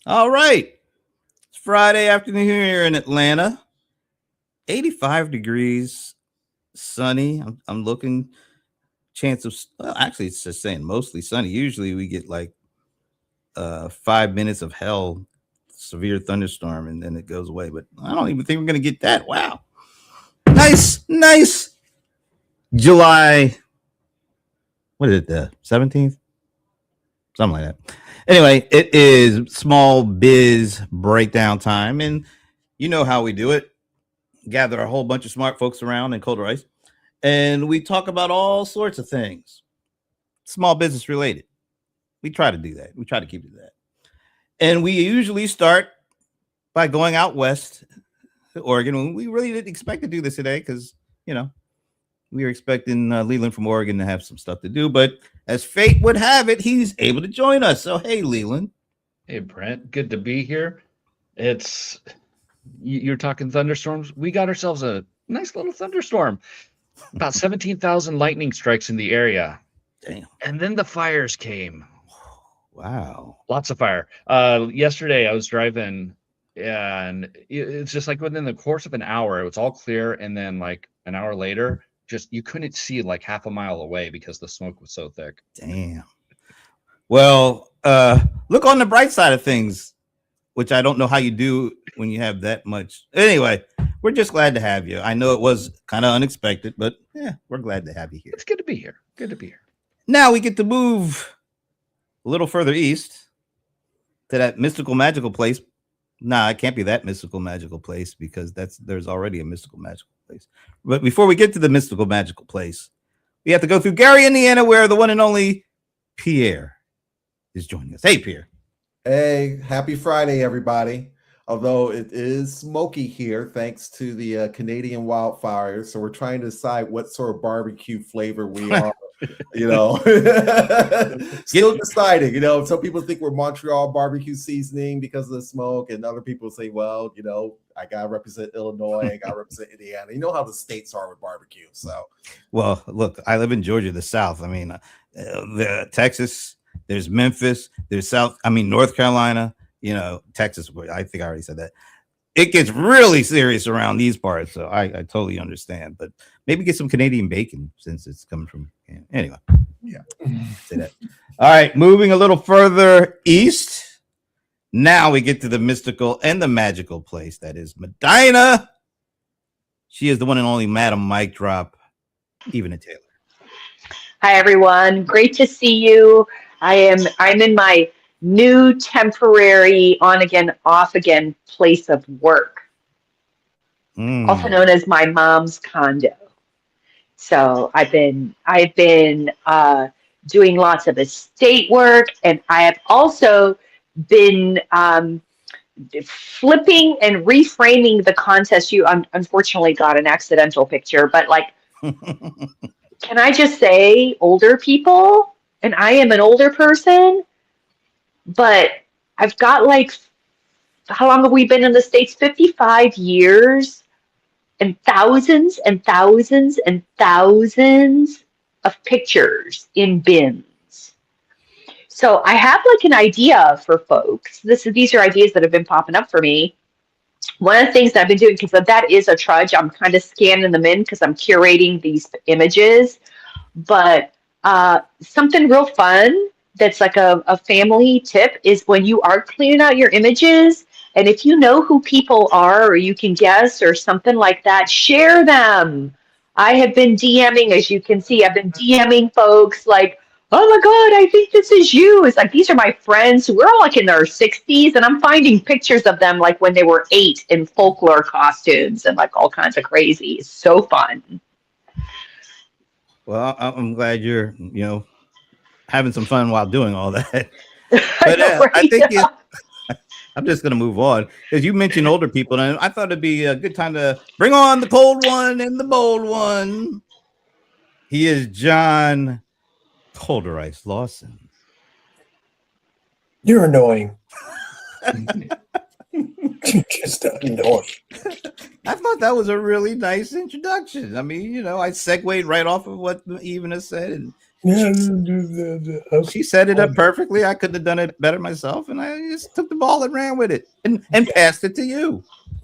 All right. It's Friday afternoon here in Atlanta. 85 degrees, sunny. I'm looking chance of well, actually it's just saying mostly sunny. Usually we get like 5 minutes of hell, severe thunderstorm, and then it goes away. But I don't even think we're gonna get that. Wow. Nice July. What is it, the 17th? Something like that. Anyway, it is small biz breakdown time, and you know how we do it. Gather a whole bunch of smart folks around in Cold Rice, and we talk about all sorts of things, small business related. We try to do that. We try to keep it that. And we usually start by going out west to Oregon. We really didn't expect to do this today because, you know, we were expecting Leland from Oregon to have some stuff to do. But as fate would have it, he's able to join us. So, hey, Leland. Hey, Brent, good to be here. It's you're talking thunderstorms. We got ourselves a nice little thunderstorm. About 17,000 lightning strikes in the area. Damn. And then the fires came. Wow. Lots of fire. Yesterday I was driving and it's just like within the course of an hour, it was all clear. And then like an hour later, just you couldn't see like half a mile away because the smoke was so thick. Damn. Well, look on the bright side of things, which I don't know how you do when you have that much. Anyway, we're just glad to have you. I know it was kind of unexpected, but yeah, we're glad to have you here. It's good to be here. Good to be here. Now we get to move a little further east to that mystical magical place. Nah, it can't be that mystical magical place because there's already a mystical magical place. But before we get to the mystical magical place, we have to go through Gary, Indiana, where the one and only Pierre is joining us. Hey, Pierre. Hey, happy Friday, everybody. Although it is smoky here thanks to the Canadian wildfires. So we're trying to decide what sort of barbecue flavor we are, Still deciding, some people think we're Montreal barbecue seasoning because of the smoke. And other people say, well, I got to represent Illinois. I got to represent Indiana. You know how the states are with barbecue. So, well, look, I live in Georgia, the South. I mean, Texas, there's Memphis, there's North Carolina. Texas, I think I already said that. It gets really serious around these parts, so I totally understand. But maybe get some Canadian bacon since it's coming from. Anyway, yeah, say that. All right, moving a little further east. Now we get to the mystical and the magical place that is Medina. She is the one and only Madam Mic Drop, Even a Taylor. Hi everyone, great to see you. I'm in my new temporary on again, off again place of work, also known as my mom's condo. So I've been doing lots of estate work, and I have also been flipping and reframing the contest. You unfortunately got an accidental picture, but like, can I just say, older people, and I am an older person, but I've got like, how long have we been in the States? 55 years and thousands and thousands and thousands of pictures in bins. So I have like an idea for folks. These are ideas that have been popping up for me. One of the things that I've been doing, because that is a trudge, I'm kind of scanning them in because I'm curating these images. But something real fun that's like a family tip is when you are cleaning out your images, and if you know who people are or you can guess or something like that, share them. I have been DMing, as you can see, I've been DMing folks like, oh my God, I think this is you. It's like, these are my friends who are all like in their 60s, and I'm finding pictures of them like when they were 8 in folklore costumes and like all kinds of crazy. It's so fun. Well, I'm glad you're, having some fun while doing all that. But I think I'm just going to move on because you mentioned older people, and I thought it'd be a good time to bring on the cold one and the bold one. He is John Colder Ice Lawson. You're annoying. Just annoying. I thought that was a really nice introduction. I mean, I segued right off of what Even has said, and She set it up perfectly. I couldn't have done it better myself, and I just took the ball and ran with it and passed it to you.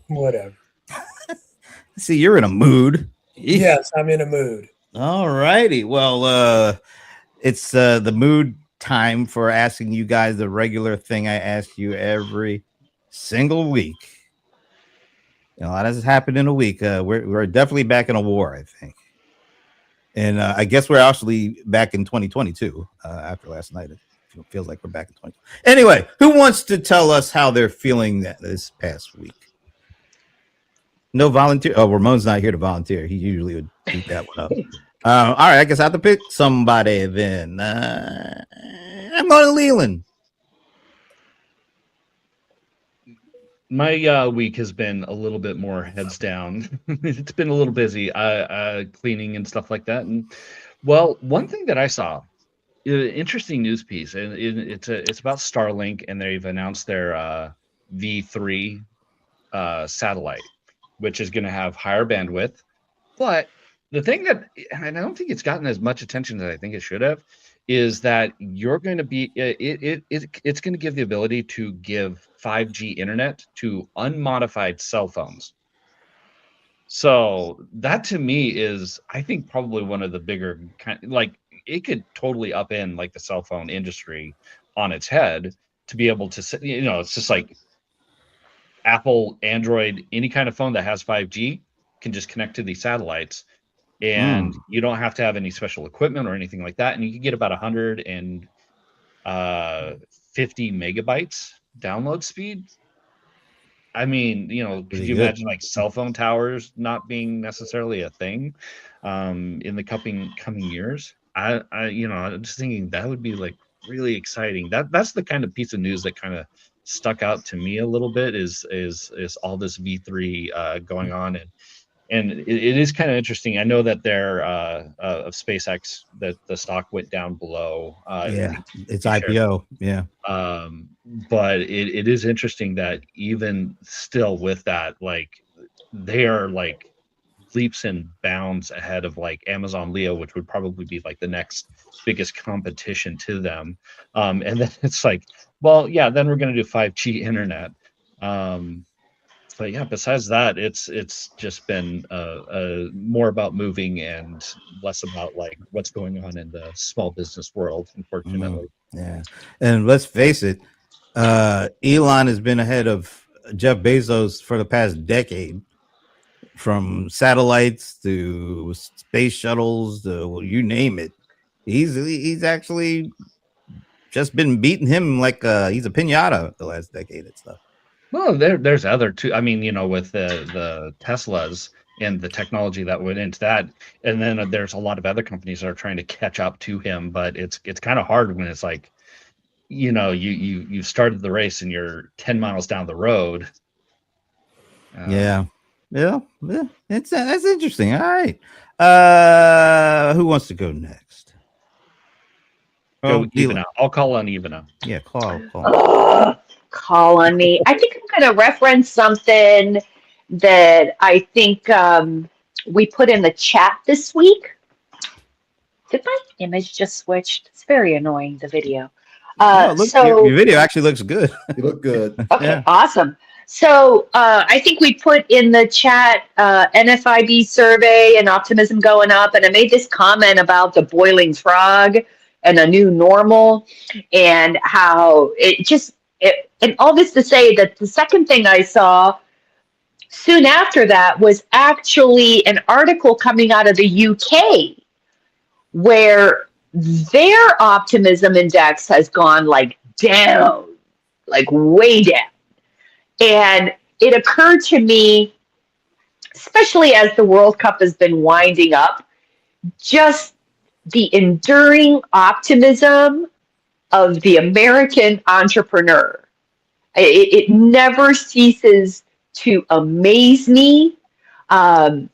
Whatever. See, you're in a mood. Yes, I'm in a mood. All righty. Well, it's the mood time for asking you guys the regular thing I ask you every single week. A lot has happened in a week. We're definitely back in a war, I think. And I guess we're actually back in 2022 after last night. It feels like we're back in 2020. Anyway, who wants to tell us how they're feeling this past week? No volunteer. Oh, Ramon's not here to volunteer. He usually would beat that one up. All right, I guess I have to pick somebody then. I'm going to Leland. My week has been a little bit more heads down. It's been a little busy, cleaning and stuff like that. And well, one thing that I saw, interesting news piece, and it's about Starlink, and they've announced their V3 satellite, which is going to have higher bandwidth. But the thing that, and I don't think it's gotten as much attention as I think it should have, is that you're going to be it's going to give the ability to give 5G internet to unmodified cell phones. So that to me is, I think, probably one of the bigger like, it could totally upend like the cell phone industry on its head to be able to, it's just like Apple, Android, any kind of phone that has 5G can just connect to these satellites, and you don't have to have any special equipment or anything like that. And you can get about 150 megabytes download speed. I mean, could you imagine like cell phone towers not being necessarily a thing in the coming years? I'm just thinking that would be like really exciting. That's the kind of piece of news that kind of stuck out to me a little bit, is all this V3 going on. And it is kind of interesting. I know that they're of SpaceX, that the stock went down below. It's IPO. Yeah. But it is interesting that even still with that, like, they are like leaps and bounds ahead of like Amazon Leo, which would probably be like the next biggest competition to them. And then it's like, well, yeah, then we're going to do 5G internet. But yeah, besides that, it's just been more about moving and less about like what's going on in the small business world, unfortunately. Yeah. And let's face it, Elon has been ahead of Jeff Bezos for the past decade, from satellites to space shuttles to, well, you name it. He's actually just been beating him like he's a piñata the last decade and stuff. Well, there's other too. I mean, with the Teslas and the technology that went into that, and then there's a lot of other companies that are trying to catch up to him. But it's kind of hard when it's like, you started the race and you're 10 miles down the road. Yeah. That's interesting. All right. Who wants to go next? Go Ivana. I'll call on Ivana. Yeah, call. Call on me. I think I'm going to reference something that I think we put in the chat this week. Did my image just switched? It's very annoying, the video. Your video actually looks good. You look good. Okay, Yeah. awesome. So I think we put in the chat NFIB survey and optimism going up, and I made this comment about the boiling frog and a new normal, and how and all this to say that the second thing I saw soon after that was actually an article coming out of the UK, where their optimism index has gone like down, like way down. And it occurred to me, especially as the World Cup has been winding up, just the enduring optimism of the American entrepreneur. It never ceases to amaze me. And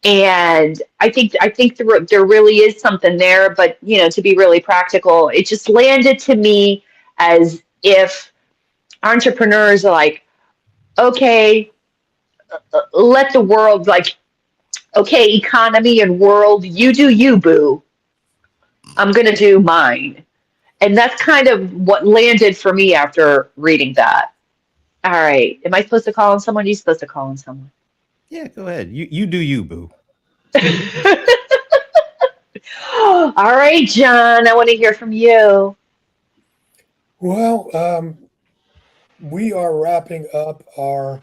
I think there really is something there, but to be really practical, it just landed to me as if entrepreneurs are like, okay, let the world, like, okay, economy and world, you do you, boo. I'm going to do mine. And that's kind of what landed for me after reading that. All right. Am I supposed to call on someone? Are you supposed to call on someone? Yeah, go ahead. You do you, boo. All right, John, I want to hear from you. Well, we are wrapping up our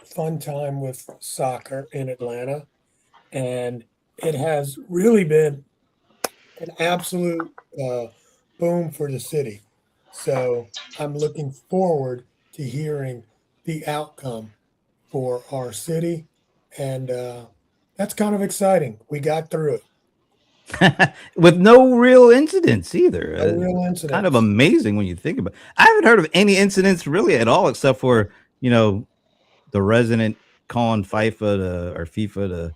fun time with soccer in Atlanta, and it has really been an absolute boom for the city. So I'm looking forward to hearing the outcome for our city, and that's kind of exciting. We got through it. With no real incidents either. No real Kind of incidents. amazing when you think about it. I haven't heard of any incidents really at all, except for, the resident calling FIFA to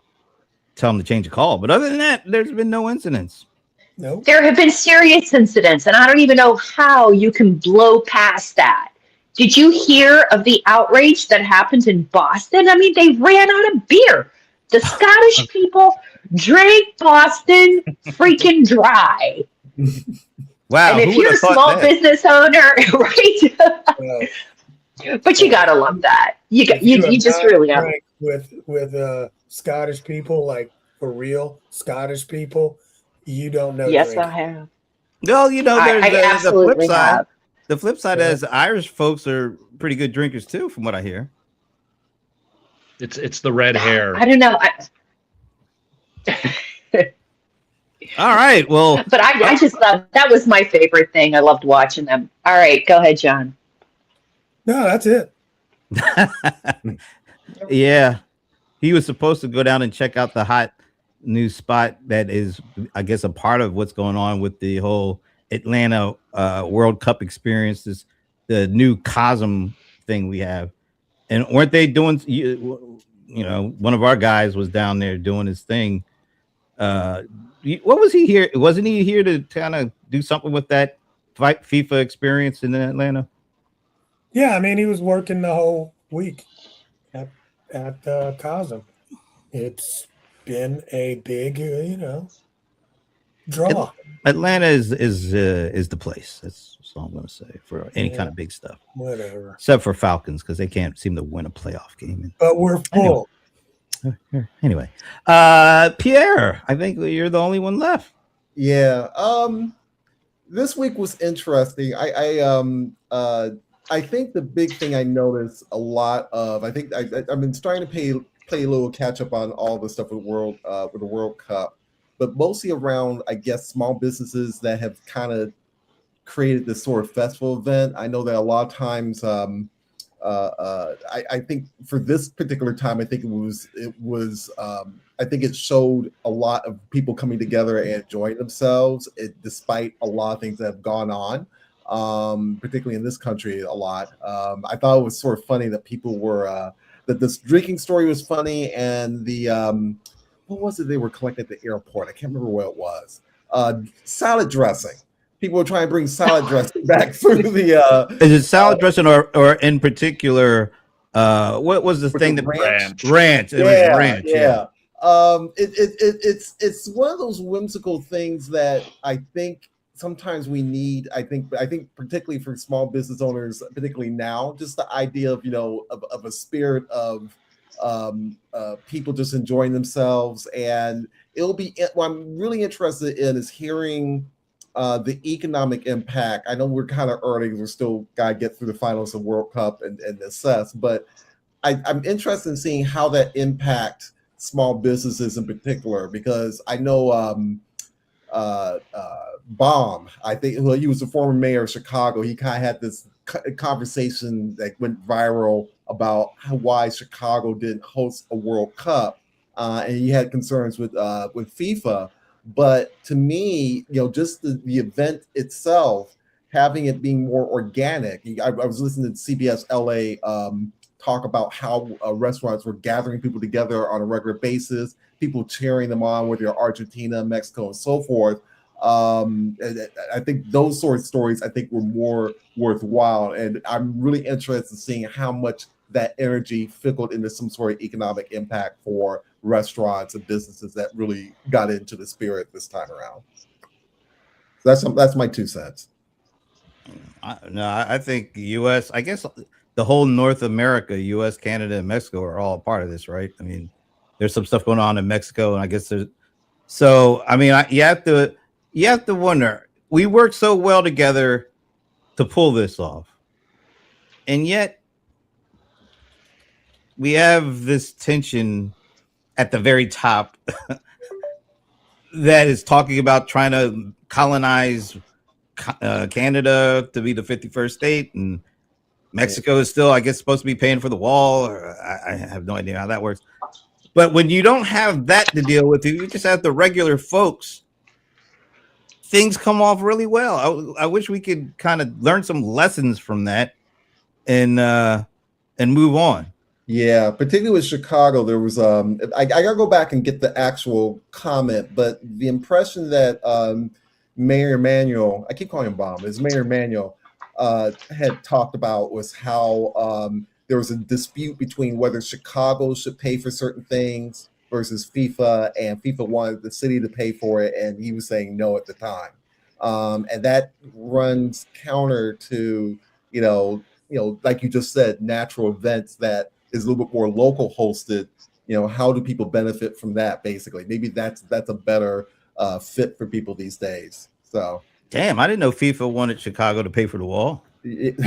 tell them to change the call. But other than that, there's been no incidents. Nope. There have been serious incidents, and I don't even know how you can blow past that. Did you hear of the outrage that happened in Boston? I mean, they ran out of beer. The Scottish people drank Boston freaking dry. Wow. And if who would you're a have thought small that? business owner, right? But you gotta love that. You If have just not really gotta. drank with Scottish people, like for real Scottish people, you don't know Yes, drinking. I have. Well, there's I the flip absolutely side. have. The flip side Yeah. is Irish folks are pretty good drinkers too, from what I hear. It's the red hair. I don't know. All right. Well, But I just thought that was my favorite thing. I loved watching them. All right, go ahead, John. No, that's it. yeah, he was supposed to go down and check out the hot new spot that is, I guess, a part of what's going on with the whole Atlanta World Cup experience. This the new Cosm thing we have, and weren't they doing? One of our guys was down there doing his thing. What was he here? Wasn't he here to kind of do something with that FIFA experience in Atlanta? Yeah, I mean, he was working the whole week at Cosm. It's been a big, draw. Atlanta is the place. That's all I'm going to say for any kind of big stuff. Whatever. Except for Falcons, because they can't seem to win a playoff game. But we're full. Anyway, Pierre, I think you're the only one left. Yeah. This week was interesting. I think the big thing I noticed a lot of, I've been starting to play a little catch up on all the stuff with the World Cup, but mostly around, I guess, small businesses that have kind of created this sort of festival event. I know that a lot of times, I think for this particular time, I think it showed a lot of people coming together and enjoying themselves, despite a lot of things that have gone on. Particularly in this country, a lot. I thought it was sort of funny that people were that this drinking story was funny, and the what was it they were collecting at the airport? I can't remember what it was. Salad dressing. People were trying to bring salad dressing back through the. Is it salad dressing or in particular? What was the thing that ranch? It was ranch. Yeah. It's one of those whimsical things that I think sometimes we need. I think particularly for small business owners, particularly now, just the idea of of a spirit of people just enjoying themselves, and it'll be. What I'm really interested in is hearing the economic impact. I know we're kind of early; we're still gotta get through the finals of World Cup and assess, but I'm interested in seeing how that impacts small businesses in particular, because I know Baum, I think he was the former mayor of Chicago. He kind of had this conversation that went viral about why Chicago didn't host a World Cup, and he had concerns with FIFA. But to me, just the event itself, having it being more organic. I was listening to CBS LA talk about how restaurants were gathering people together on a regular basis, people cheering them on, whether you're Argentina, Mexico, and so forth. I think those sort of stories, I think, were more worthwhile. And I'm really interested in seeing how much that energy fickled into some sort of economic impact for restaurants and businesses that really got into the spirit this time around. That's my 2 cents. I think the U.S. I guess the whole North America, U.S., Canada, and Mexico are all part of this, right? I mean, there's some stuff going on in Mexico, and I guess there's. So I mean, you have to wonder. We work so well together to pull this off, and yet we have this tension at the very top that is talking about trying to colonize Canada to be the 51st state, and Mexico is still, I guess, supposed to be paying for the wall. I have no idea how that works. But when you don't have that to deal with, you just have the regular folks. Things come off really well. I wish we could kind of learn some lessons from that and move on. Yeah, particularly with Chicago, there was I gotta go back and get the actual comment, but the impression that Mayor Emanuel, I keep calling him Bomb, is Mayor Emanuel had talked about was how there was a dispute between whether Chicago should pay for certain things versus FIFA, and FIFA wanted the city to pay for it, and he was saying no at the time, and that runs counter to like you just said, natural events that is a little bit more local hosted. How do people benefit from that? Basically, maybe that's a better fit for people these days. So, damn, I didn't know FIFA wanted Chicago to pay for the wall. That's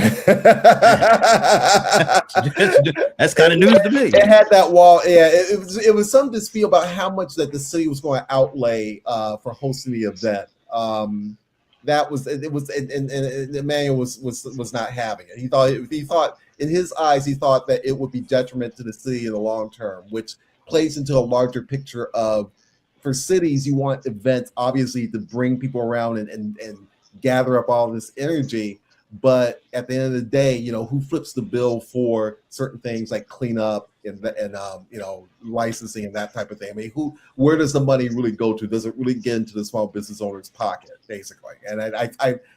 kind of news to me. It had that wall. Yeah, it was some dispute about how much that the city was going to outlay for hosting the event. That was and Emmanuel was not having it. He thought in his eyes, he thought that it would be detriment to the city in the long term, which plays into a larger picture of, for cities, you want events obviously to bring people around and gather up all this energy. But at the end of the day, who flips the bill for certain things like cleanup and licensing and that type of thing? I mean, where does the money really go to? Does it really get into the small business owner's pocket, basically? And I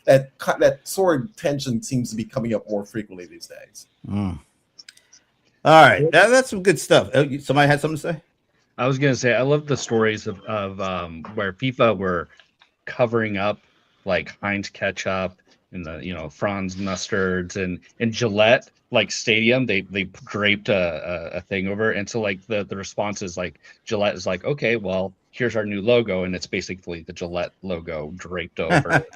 that sort of tension seems to be coming up more frequently these days. All right, that's some good stuff. Somebody had something to say? I was gonna say I love the stories of where FIFA were covering up like Heinz ketchup and the Franz mustards and Gillette like stadium, they draped a thing over it. And so like the response is like Gillette is like, okay, well, here's our new logo, and it's basically the Gillette logo draped over it.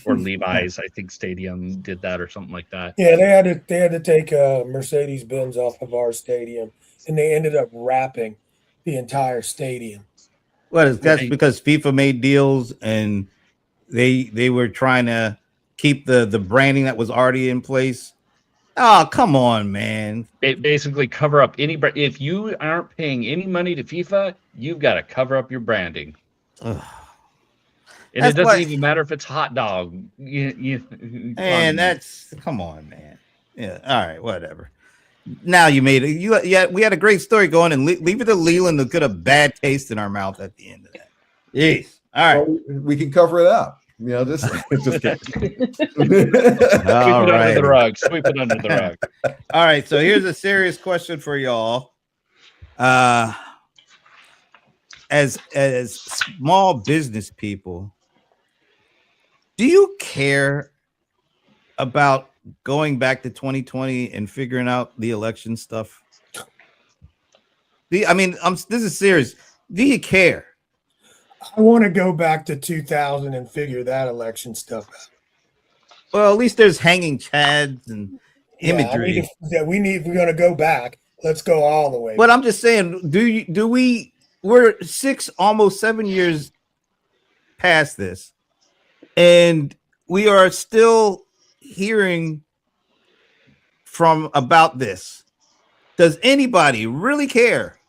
Or Levi's, I think stadium did that or something like that. Yeah, they had to take Mercedes Benz off of our stadium, and they ended up wrapping the entire stadium. Well, that's because FIFA made deals and they were trying to keep the branding that was already in place. Oh, come on, man. It basically cover up any if you aren't paying any money to FIFA, you've got to cover up your branding. Ugh. And it doesn't even matter if it's hot dog. And that's, come on, man. Yeah, all right, whatever. Now you made it. We had a great story going, and leave it to Leland to get a bad taste in our mouth at the end of that. Jeez. All right. Well, we can cover it up. Just kidding. All right. Under the rug. Sweep it under the rug. All right. So here's a serious question for y'all. As small business people, do you care about going back to 2020 and figuring out the election stuff? This is serious. Do you care? I want to go back to 2000 and figure that election stuff out. Well, at least there's hanging chads and imagery. We're going to go back. Let's go all the way. But I'm just saying, we're almost 7 years past this, and we are still hearing about this. Does anybody really care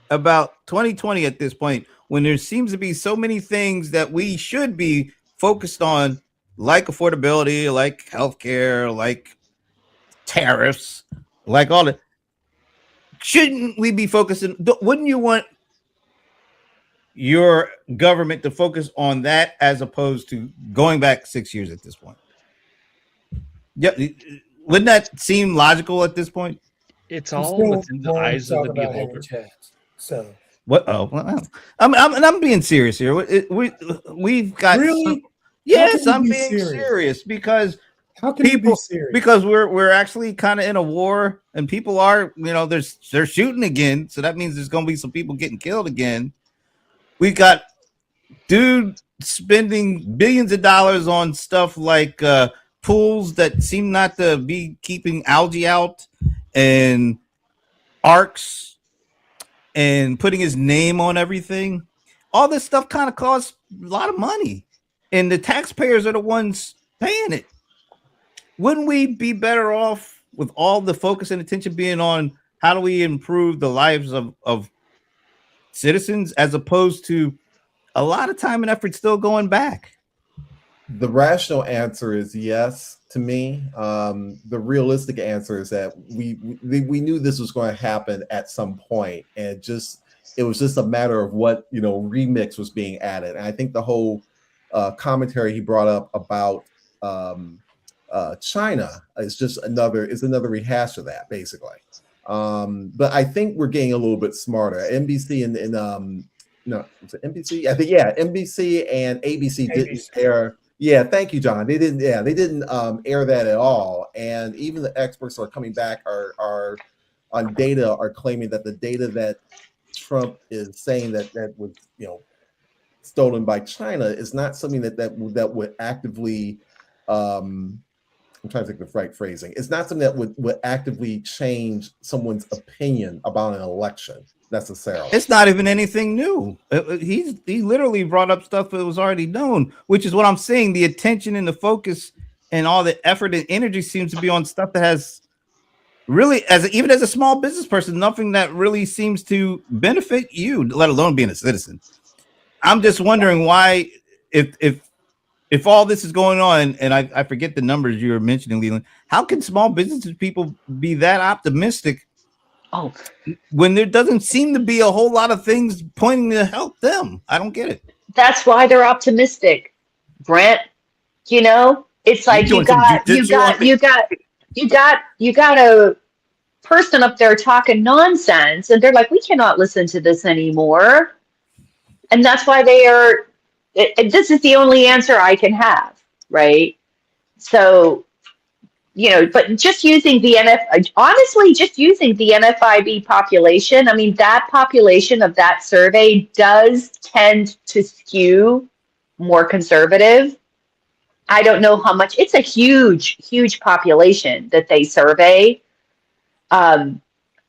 about 2020 at this point, when there seems to be so many things that we should be focused on, like affordability, like healthcare, like tariffs, like all that? Shouldn't we be focusing? Wouldn't you want your government to focus on that as opposed to going back 6 years at this point? Yeah, wouldn't that seem logical at this point? It's all within the eyes of the beholder. What? Oh, well, I'm being serious here. We've got Really? yes, you I'm be being serious? serious because How can you be people serious? because we're actually kind of in a war and people are they're shooting again, so that means there's going to be some people getting killed again. We've got dude spending billions of dollars on stuff like pools that seem not to be keeping algae out and arcs and putting his name on everything. All this stuff kind of costs a lot of money, and the taxpayers are the ones paying it. Wouldn't we be better off with all the focus and attention being on how do we improve the lives of citizens as opposed to a lot of time and effort still going back? The rational answer is yes to me. The realistic answer is that we knew this was going to happen at some point, and it was just a matter of what remix was being added. And I think the whole commentary he brought up about China is another rehash of that, basically. But I think we're getting a little bit smarter. NBC and no, was it NBC? I think NBC and ABC didn't air. Yeah, thank you, John. They didn't. Yeah, they didn't air that at all. And even the experts are coming back are on data are claiming that the data that Trump is saying that was stolen by China is not something that would actively. I'm trying to think of the right phrasing. It's not something that would actively change someone's opinion about an election necessarily. It's not even anything new. He literally brought up stuff that was already known, which is what I'm saying. The attention and the focus and all the effort and energy seems to be on stuff that has really, even as a small business person, nothing that really seems to benefit you, let alone being a citizen. I'm just wondering why, if all this is going on, and I forget the numbers you were mentioning, Leland, how can small businesses people be that optimistic when there doesn't seem to be a whole lot of things pointing to help them? I don't get it. That's why they're optimistic, Brent. It's like you got a person up there talking nonsense, and they're like, we cannot listen to this anymore. And that's why they are. This is the only answer I can have, right? So, but just using the just using the NFIB population, I mean, that population of that survey does tend to skew more conservative. I don't know how much. It's a huge population that they survey.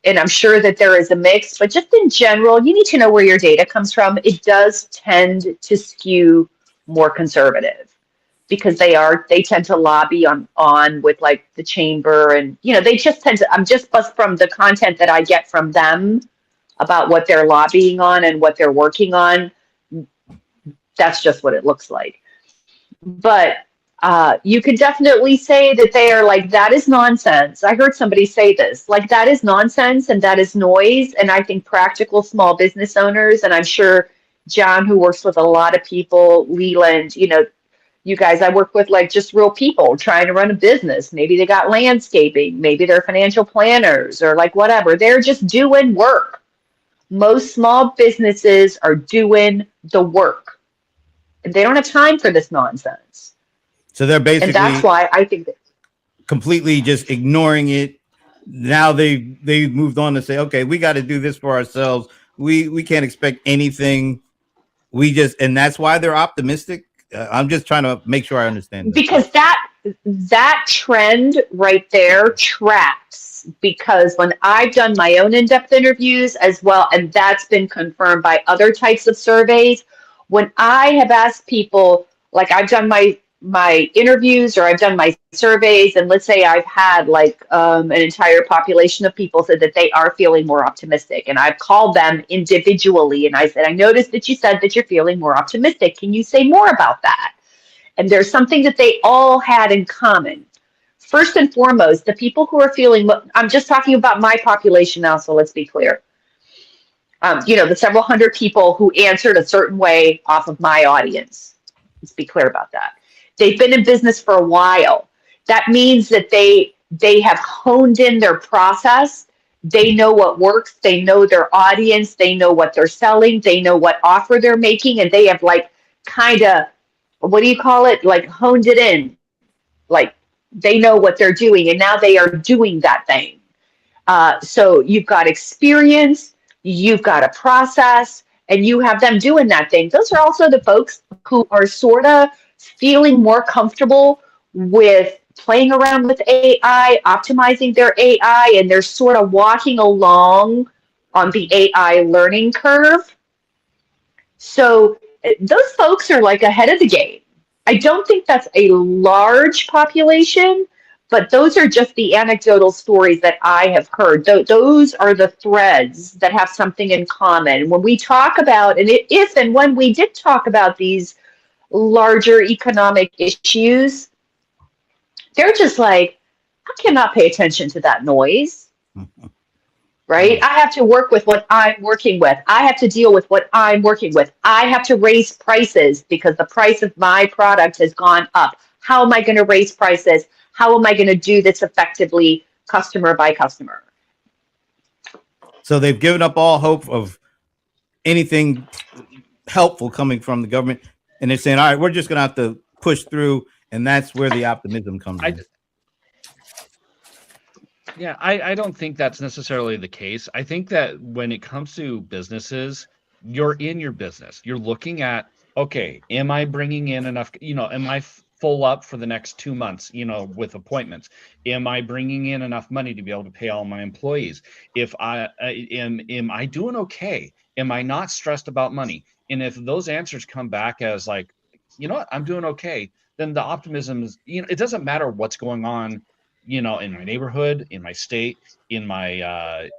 And I'm sure that there is a mix, but just in general, you need to know where your data comes from. It does tend to skew more conservative because they tend to lobby on with like the chamber, and they just tend to. I'm just from the content that I get from them about what they're lobbying on and what they're working on. That's just what it looks like. But you could definitely say that they are like, that is nonsense. I heard somebody say this, like, that is nonsense and that is noise. And I think practical small business owners, and I'm sure John, who works with a lot of people, Leland, you guys, I work with like just real people trying to run a business. Maybe they got landscaping, maybe they're financial planners or like whatever. They're just doing work. Most small businesses are doing the work. And they don't have time for this nonsense. So they're basically, and that's why I think that completely just ignoring it. Now they've moved on to say, okay, we got to do this for ourselves. We can't expect anything. And that's why they're optimistic. I'm just trying to make sure I understand that. Because that trend right there tracks, because when I've done my own in-depth interviews as well, and that's been confirmed by other types of surveys, when I have asked people, like I've done my interviews or I've done my surveys, and let's say I've had like an entire population of people said that they are feeling more optimistic, and I've called them individually and I said, I noticed that you said that you're feeling more optimistic. Can you say more about that? And there's something that they all had in common. First and foremost, the people who are feeling, I'm just talking about my population now, so let's be clear. The several hundred people who answered a certain way off of my audience. Let's be clear about that. They've been in business for a while. That means that they have honed in their process. They know what works. They know their audience. They know what they're selling. They know what offer they're making. And they have like kind of, what do you call it? Like honed it in. Like they know what they're doing. And now they are doing that thing. So you've got experience, you've got a process, and you have them doing that thing. Those are also the folks who are sort of feeling more comfortable with playing around with AI, optimizing their AI, and they're sort of walking along on the AI learning curve. So those folks are like ahead of the game. I don't think that's a large population, but those are just the anecdotal stories that I have heard. Those are the threads that have something in common. When we talk about, and if and when we did talk about these larger economic issues, they're just like, I cannot pay attention to that noise. Right? I have to work with what I'm working with. I have to deal with what I'm working with. I have to raise prices because the price of my product has gone up. How am I going to raise prices? How am I going to do this effectively, customer by customer? So they've given up all hope of anything helpful coming from the government, and they're saying, all right, we're just going to have to push through, and that's where the optimism comes in. Yeah, I don't think that's necessarily the case. I think that when it comes to businesses, you're in your business. You're looking at, okay, am I bringing in enough, am I full up for the next 2 months, with appointments? Am I bringing in enough money to be able to pay all my employees? If I am I doing okay? Am I not stressed about money? And if those answers come back as like, you know what, I'm doing okay, then the optimism is, it doesn't matter what's going on, in my neighborhood, in my state, in my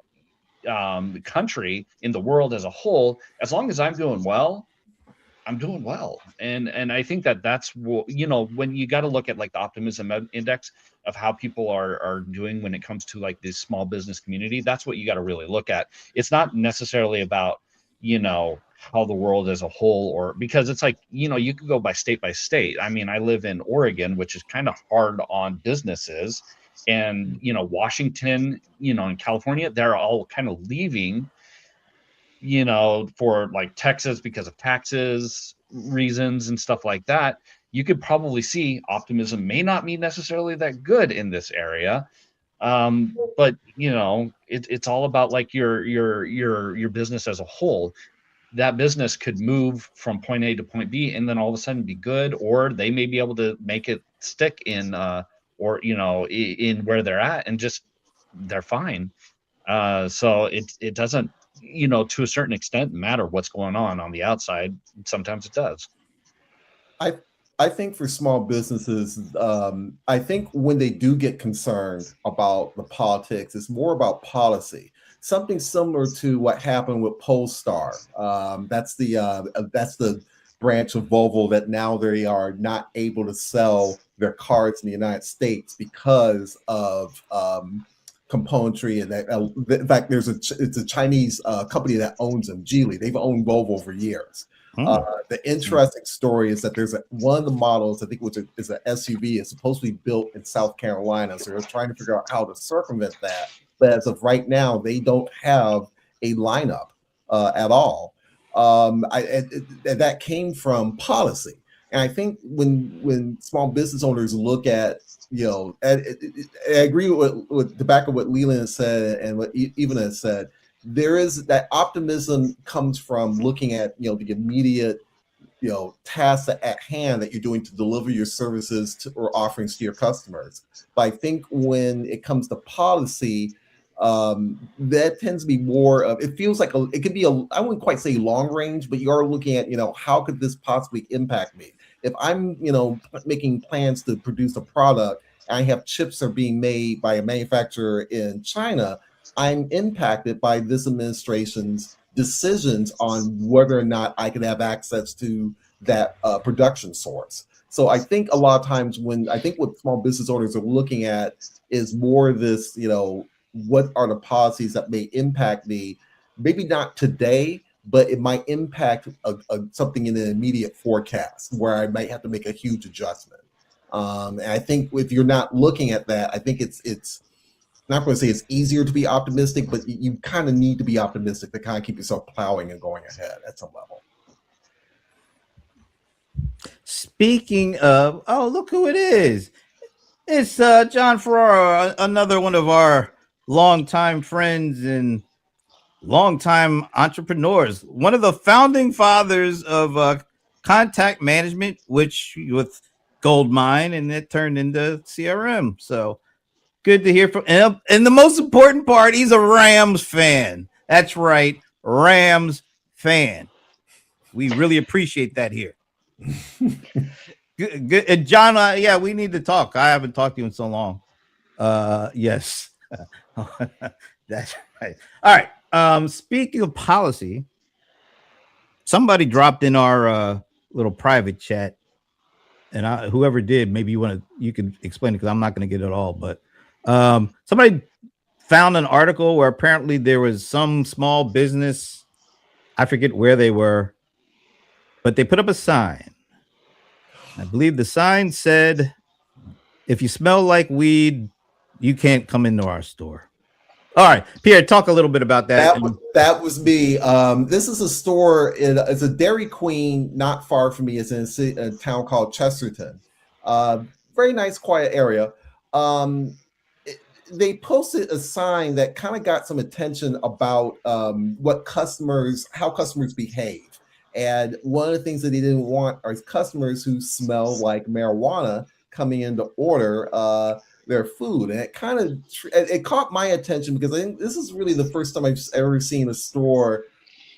country, in the world as a whole. As long as I'm doing well, I'm doing well. And I think that that's what, when you got to look at like the optimism index of how people are doing when it comes to like this small business community, that's what you got to really look at. It's not necessarily about, how the world as a whole, or because it's like, you could go by state. I mean, I live in Oregon, which is kind of hard on businesses, and Washington, and California, they're all kind of leaving, for like Texas because of taxes reasons and stuff like that. You could probably see optimism may not be necessarily that good in this area. But it's all about like your business as a whole. That business could move from point A to point B and then all of a sudden be good, or they may be able to make it stick in or in where they're at, and just they're fine. So it doesn't, to a certain extent, matter what's going on the outside. Sometimes it does. I think for small businesses, I think when they do get concerned about the politics, it's more about policy. Something similar to what happened with Polestar. That's the branch of Volvo that now they are not able to sell their cars in the United States because of componentry, and that in fact it's a Chinese company that owns them, Geely. They've owned Volvo for years. The interesting story is that there's one of the models, I think, which is an SUV, is supposed to be built in South Carolina. So they're trying to figure out how to circumvent that. But as of right now, they don't have a lineup at all. And that came from policy. And I think when small business owners look at, I agree with the back of what Leland has said and what Evan has said. There is that optimism comes from looking at the immediate tasks at hand that you're doing to deliver your services or offerings to your customers. But I think when it comes to policy, that tends to be more of, it feels like it could be I wouldn't quite say long range, but you are looking at how could this possibly impact me if I'm making plans to produce a product and I have chips are being made by a manufacturer in China. I'm impacted by this administration's decisions on whether or not I can have access to that production source. So I think a lot of times what small business owners are looking at is more this, what are the policies that may impact me? Maybe not today, but it might impact something in the immediate forecast where I might have to make a huge adjustment. And I think if you're not looking at that, I think it's not going to say it's easier to be optimistic, but you kind of need to be optimistic to kind of keep yourself plowing and going ahead at some level. Speaking of, oh, look who it is. It's John Ferraro, another one of our longtime friends and longtime entrepreneurs. One of the founding fathers of contact management, which with Goldmine, and it turned into CRM. So good to hear from him. And the most important part, he's a Rams fan. That's right, Rams fan. We really appreciate that here. Good. And John, yeah, we need to talk. I haven't talked to you in so long. Yes. That's right. All right. Speaking of policy, somebody dropped in our little private chat, and whoever did, maybe you can explain it because I'm not going to get it all. But somebody found an article where apparently there was some small business, I forget where they were, but they put up a sign. I believe the sign said, "If you smell like weed, you can't come into our store." All right, Pierre, talk a little bit about that. That was me. This is a store. It's a Dairy Queen not far from me. It's in a town called Chesterton. Very nice, quiet area. They posted a sign that kind of got some attention about how customers behave. And one of the things that they didn't want are customers who smell like marijuana coming in to order their food. And it kind of it caught my attention because I think this is really the first time I've ever seen a store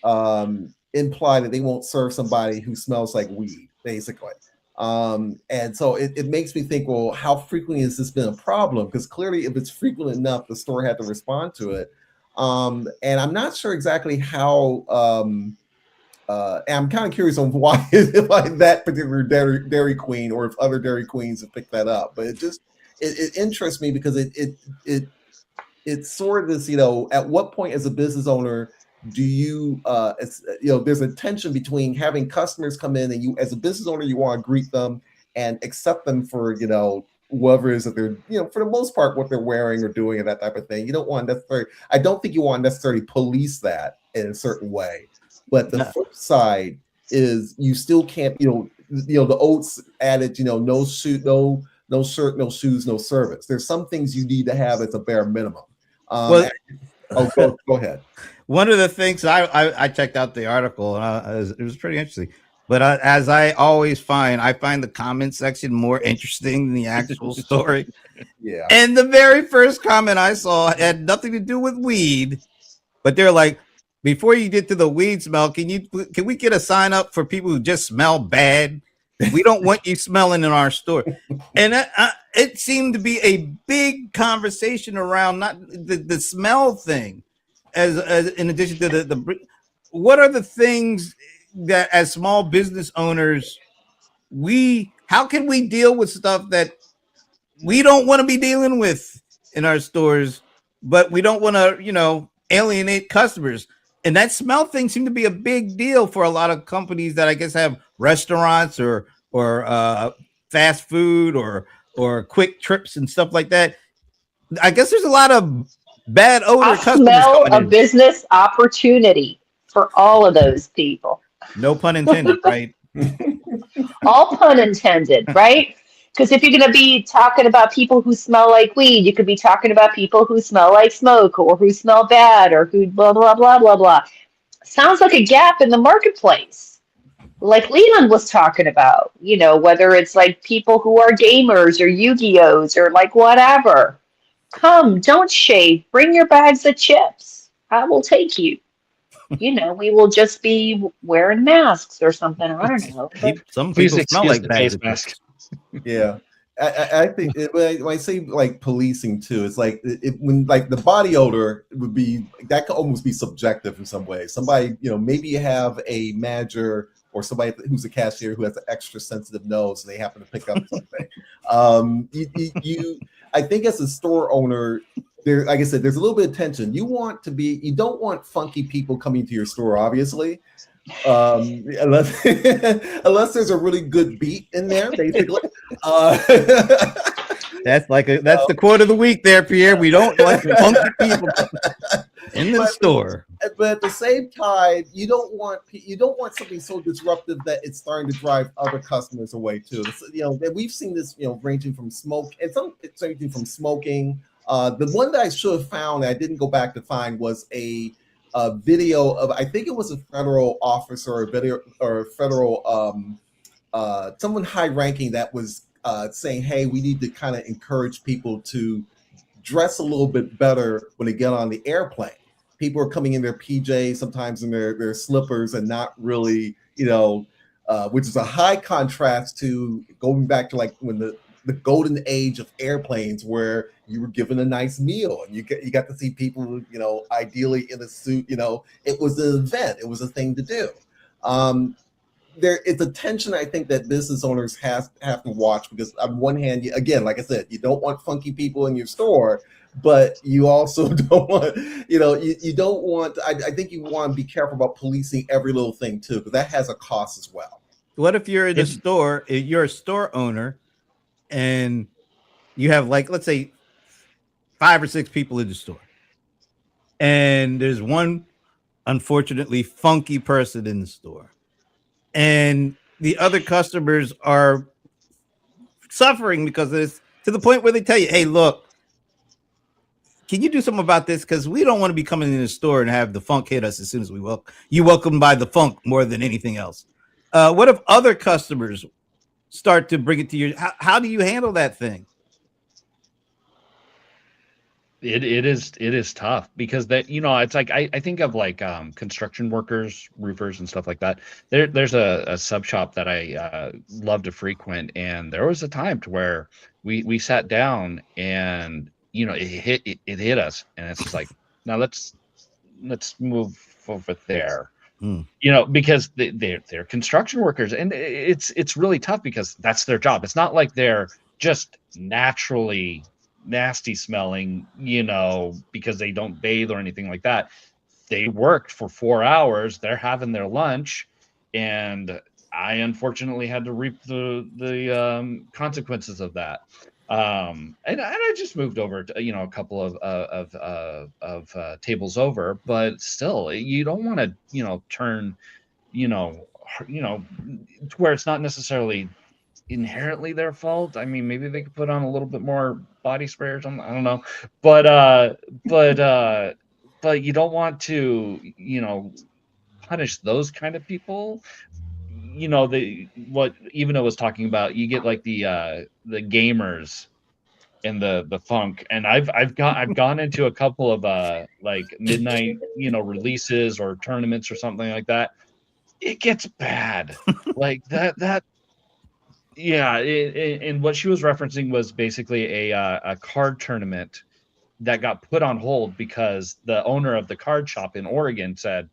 imply that they won't serve somebody who smells like weed, basically. And so it makes me think, well, how frequently has this been a problem? Because clearly, if it's frequent enough, the store had to respond to it. And I'm not sure exactly how. And I'm kind of curious on why that particular Dairy Queen, or if other Dairy Queens have picked that up. But it interests me because it's sort of this, at what point as a business owner do you there's a tension between having customers come in and you as a business owner, you want to greet them and accept them for whatever it is that they're for the most part what they're wearing or doing and that type of thing. You don't want necessarily, I don't think you want to necessarily police that in a certain way. But the flip side is you still can't, the old adage, no suit, no shirt, no shoes, no service. There's some things you need to have as a bare minimum. Go ahead. One of the things I checked out the article, it was pretty interesting. But as I always find, I find the comment section more interesting than the actual story. Yeah. And the very first comment I saw had nothing to do with weed, but they're like, before you get to the weed smell, can we get a sign up for people who just smell bad? We don't want you smelling in our store. And it seemed to be a big conversation around not the smell thing, as in addition to the what are the things that as small business owners how can we deal with stuff that we don't want to be dealing with in our stores, but we don't want to alienate customers. And that smell thing seemed to be a big deal for a lot of companies that I guess have restaurants or fast food or quick trips and stuff like that. I guess there's a lot of bad odor. I smell a business opportunity for all of those people. No pun intended, right? All pun intended, right? Because if you're going to be talking about people who smell like weed, you could be talking about people who smell like smoke or who smell bad or who blah, blah, blah, blah, blah. Sounds like a gap in the marketplace. Like Leland was talking about, whether it's like people who are gamers or Yu-Gi-Ohs or like whatever. Come, don't shave. Bring your bags of chips. I will take you. We will just be wearing masks or something. I don't know. Some people smell like bags of masks. Yeah, I think when I say like policing too, it's like when like the body odor would be that could almost be subjective in some way. Somebody, maybe you have a manager or somebody who's a cashier who has an extra sensitive nose and they happen to pick up something. I think as a store owner, there, like I said, there's a little bit of tension. You don't want funky people coming to your store, obviously. Unless there's a really good beat in there, basically. That's that's the quote of the week there, Pierre. We don't like funky people in the store. But at the same time, you don't want something so disruptive that it's starting to drive other customers away too. So, we've seen this, ranging from smoke and it's everything from smoking. The one that I should have found, I didn't go back to find, was a video of, I think it was a federal officer or a video or a federal someone high ranking that was saying, hey, we need to kind of encourage people to dress a little bit better when they get on the airplane. People are coming in their PJs, sometimes in their slippers, and not really, which is a high contrast to going back to like when the golden age of airplanes, where you were given a nice meal and you got to see people, ideally in a suit. It was an event. It was a thing to do. There is a tension, I think, that business owners have to watch, because on one hand, again, like I said, you don't want funky people in your store, but you also don't want, you don't want, I think you want to be careful about policing every little thing too, because that has a cost as well. What if you're in a store, you're a store owner, and you have, like, let's say 5 or 6 people in the store, and there's one, unfortunately, funky person in the store, and the other customers are suffering because of this, to the point where they tell you, hey, look, can you do something about this? Because we don't want to be coming in the store and have the funk hit us as soon as we welcome. You welcome by the funk more than anything else. What if other customers start to bring it to you? How do you handle that thing? It is tough, because that, it's like I think of like construction workers, roofers, and stuff like that. There's a sub shop that I love to frequent, and there was a time to where we sat down and it hit us, and it's just like, now let's move over there. Because they're construction workers, and it's really tough because that's their job. It's not like they're just naturally nasty smelling, because they don't bathe or anything like that. They worked for 4 hours, they're having their lunch, and I unfortunately had to reap the consequences of that. And I just moved over to, a couple of tables over, but still, you don't want to, turn, to where it's not necessarily inherently their fault. I mean, maybe they could put on a little bit more body spray or something. I don't know, but you don't want to, punish those kind of people. What Evano was talking about, you get like the gamers and the funk, and I've gone into a couple of like midnight releases or tournaments or something like that. It gets bad. Like that. Yeah, and what she was referencing was basically a card tournament that got put on hold because the owner of the card shop in Oregon said,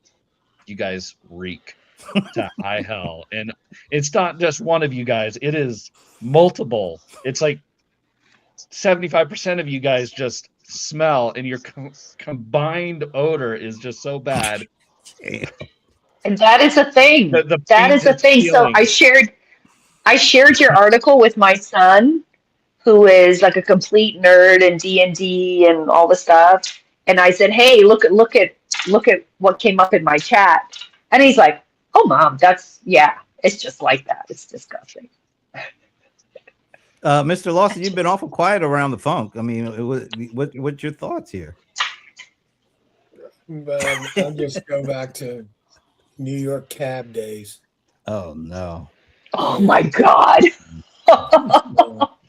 "You guys reek to high hell," and it's not just one of you guys; it is multiple. It's like 75% of you guys just smell, and your combined odor is just so bad. And that is a thing. That is a thing. So I shared your article with my son, who is like a complete nerd in D&D and all the stuff. And I said, "Hey, look at what came up in my chat." And he's like, "Oh, Mom, it's just like that. It's disgusting." Mr. Lawson, you've been awful quiet around the funk. I mean, what's your thoughts here? I'll just go back to New York cab days. Oh no. Oh my God.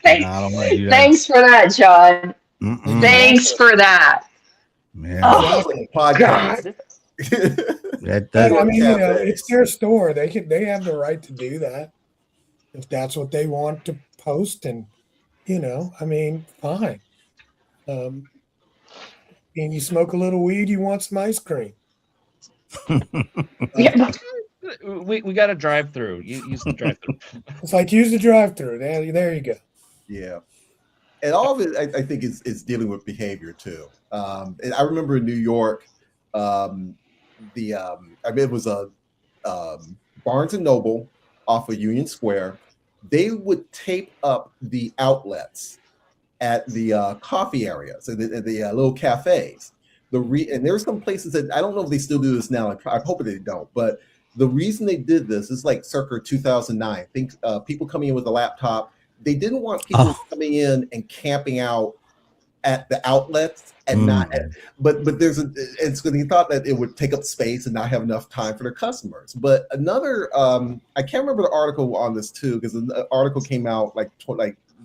Thanks for that, John. Thanks for that. Man. Oh, Podcast. I mean, it's their store. They have the right to do that if that's what they want to post, and I mean, fine. And you smoke a little weed, you want some ice cream. yeah. We got a drive-through. Use the drive-through. It's like, use the drive-through. There you go. Yeah. And all of it, I think, is dealing with behavior too. And I remember in New York, I mean, it was a Barnes and Noble off of Union Square. They would tape up the outlets at the coffee areas and the little cafes. And there's some places that I don't know if they still do this now. I hope they don't. But the reason they did this is like circa 2009. I think people coming in with a laptop. They didn't want people coming in and camping out at the outlets and but it's because he thought that it would take up space and not have enough time for their customers. But another I can't remember the article on this too, because the article came out like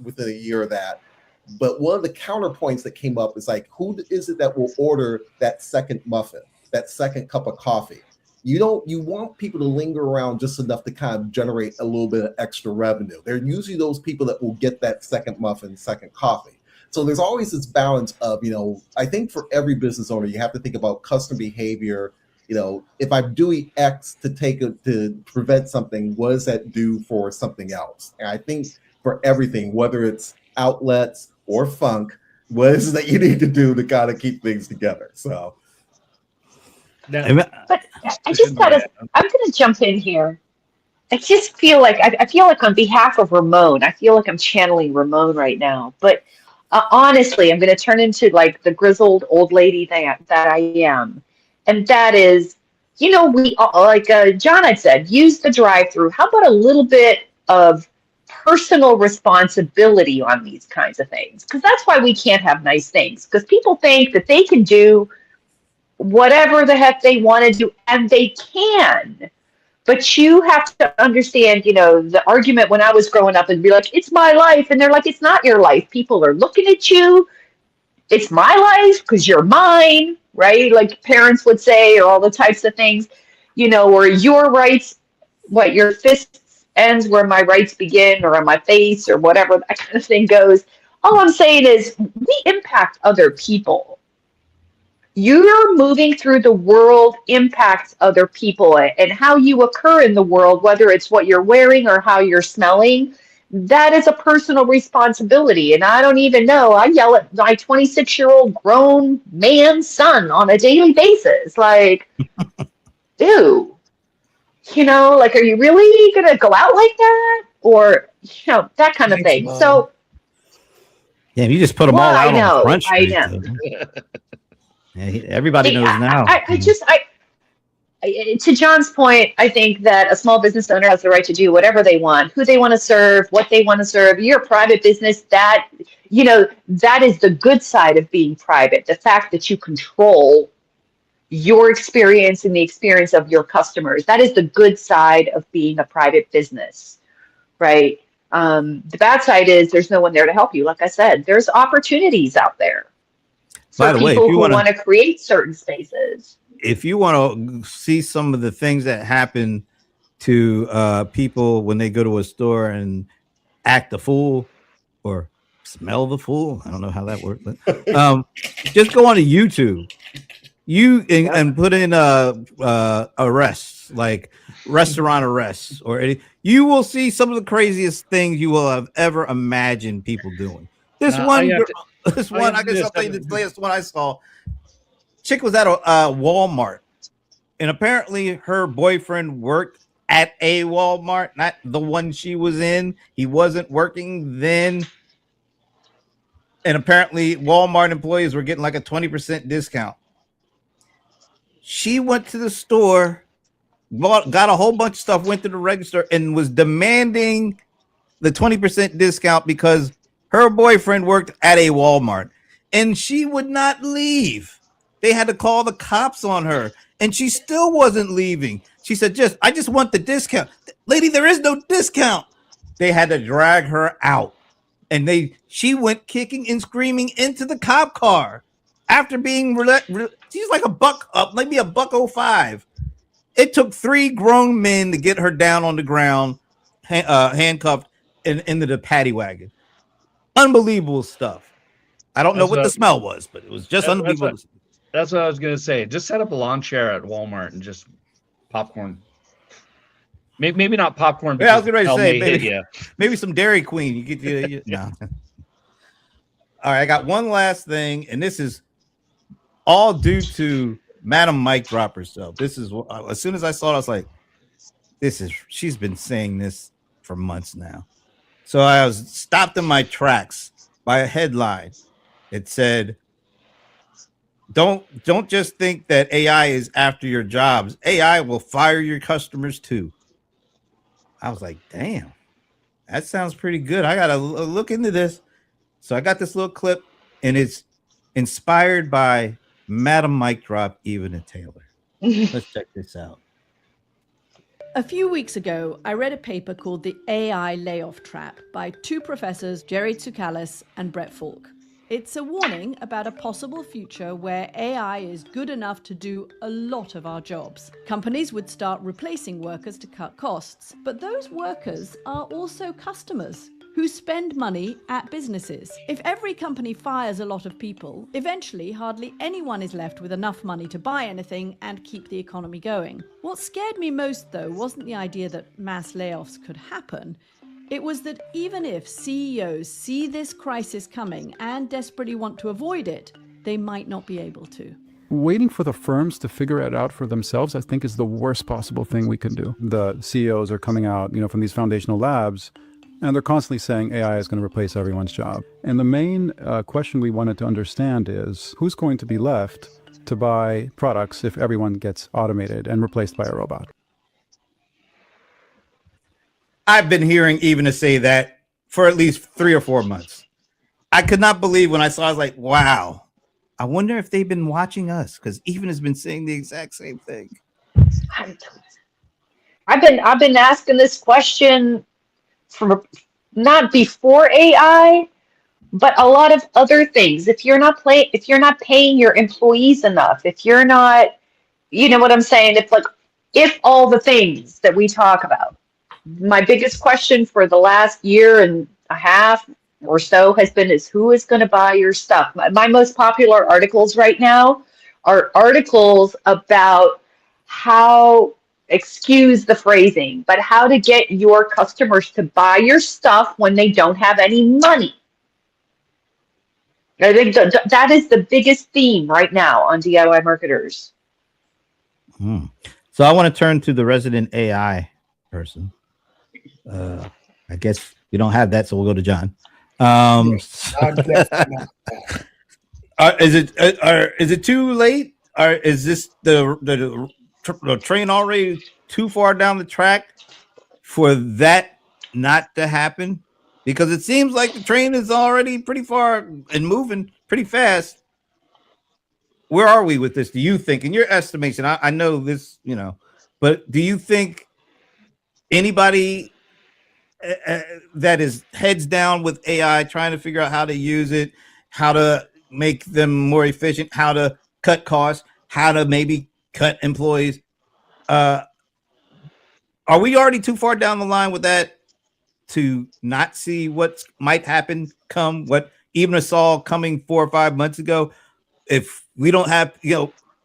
within a year of that. But one of the counterpoints that came up is like, who is it that will order that second muffin, that second cup of coffee? You want people to linger around just enough to kind of generate a little bit of extra revenue. They're usually those people that will get that second muffin, second coffee. So there's always this balance of, I think for every business owner, you have to think about customer behavior. If I'm doing X to prevent something, what does that do for something else? And I think for everything, whether it's outlets or funk, what is it that you need to do to kind of keep things together? So, but I'm gonna jump in here. I just feel like I feel like on behalf of Ramon, I feel like I'm channeling Ramon right now. But honestly, I'm going to turn into like the grizzled old lady that I am, and that is, we like John had said, use the drive-through. How about a little bit of personal responsibility on these kinds of things? Because that's why we can't have nice things. Because people think that they can do whatever the heck they want to do, and they can. But you have to understand, the argument when I was growing up and be like, it's my life. And they're like, it's not your life. People are looking at you. It's my life because you're mine, right? Like parents would say, or all the types of things, or your rights, your fists ends where my rights begin, or on my face, or whatever that kind of thing goes. All I'm saying is we impact other people. You're moving through the world impacts other people, and how you occur in the world, whether it's what you're wearing or how you're smelling, that is a personal responsibility. And I don't even know. I yell at my 26-year-old grown man son on a daily basis. Like, dude, like, are you really going to go out like that? Or, that kind of thing. Mom. So, yeah, you just put them all out on Front Street. I know. Yeah, everybody knows now. To John's point, I think that a small business owner has the right to do whatever they want, who they want to serve, what they want to serve. You're a private business. That is the good side of being private. The fact that you control your experience and the experience of your customers. That is the good side of being a private business, right? The bad side is there's no one there to help you. Like I said, there's opportunities out there. By the way, people who want to create certain spaces. If you want to see some of the things that happen to people when they go to a store and act the fool or smell the fool, I don't know how that works, but just go on to YouTube. And put in arrests, like restaurant arrests, you will see some of the craziest things you will have ever imagined people doing. This one, I guess I'll tell you this latest one I saw. Chick was at a Walmart, and apparently her boyfriend worked at a Walmart, not the one she was in. He wasn't working then. And apparently Walmart employees were getting like a 20% discount. She went to the store, got a whole bunch of stuff, went to the register, and was demanding the 20% discount because her boyfriend worked at a Walmart, and she would not leave. They had to call the cops on her, and she still wasn't leaving. She said, I just want the discount. Lady, there is no discount. They had to drag her out, and she went kicking and screaming into the cop car after being she's like maybe a $1.05. It took 3 grown men to get her down on the ground, handcuffed, and into the paddy wagon. Unbelievable stuff. I don't know what the smell was, but it was just unbelievable. That's what I was gonna say. Just set up a lawn chair at Walmart and just popcorn. Maybe not popcorn. Yeah, I was ready to say maybe some Dairy Queen. You get no. All right, I got one last thing, and this is all due to Madam Mike Drop herself. This is as soon as I saw it, I was like, she's been saying this for months now. So I was stopped in my tracks by a headline. It said, don't just think that AI is after your jobs. AI will fire your customers too. I was like, damn, that sounds pretty good. I gotta look into this. So I got this little clip, and it's inspired by Madam Mic Drop, Evan Taylor. Let's check this out. A few weeks ago, I read a paper called The AI Layoff Trap by two professors, Jerry Tsoukalis and Brett Falk. It's a warning about a possible future where AI is good enough to do a lot of our jobs. Companies would start replacing workers to cut costs, but those workers are also customers who spend money at businesses. If every company fires a lot of people, eventually hardly anyone is left with enough money to buy anything and keep the economy going. What scared me most, though, wasn't the idea that mass layoffs could happen. It was that even if CEOs see this crisis coming and desperately want to avoid it, they might not be able to. Waiting for the firms to figure it out for themselves, I think, is the worst possible thing we can do. The CEOs are coming out, from these foundational labs, and they're constantly saying AI is going to replace everyone's job. And the main question we wanted to understand is who's going to be left to buy products if everyone gets automated and replaced by a robot? I've been hearing even to say that for at least 3 or 4 months. I could not believe when I saw it. I was like, wow, I wonder if they've been watching us, because even has been saying the exact same thing. I've been asking this question from not before AI, but a lot of other things. If you're not paying your employees enough, if you're not, you know what I'm saying? If all the things that we talk about. My biggest question for the last year and a half or so has been is who is going to buy your stuff? My most popular articles right now are articles about how, excuse the phrasing, but how to get your customers to buy your stuff when they don't have any money. I think that is the biggest theme right now on DIY marketers. So I want to turn to the resident AI person. I guess we don't have that, so we'll go to John. Is it too late? Or is this the train already too far down the track for that not to happen? Because it seems like the train is already pretty far and moving pretty fast. Where are we with this? Do you think, in your estimation, I know this, but do you think anybody that is heads down with AI, trying to figure out how to use it, how to make them more efficient, how to cut costs, how to maybe cut employees, are we already too far down the line with that to not see what might happen come what even saw coming 4 or 5 months ago? If we don't have,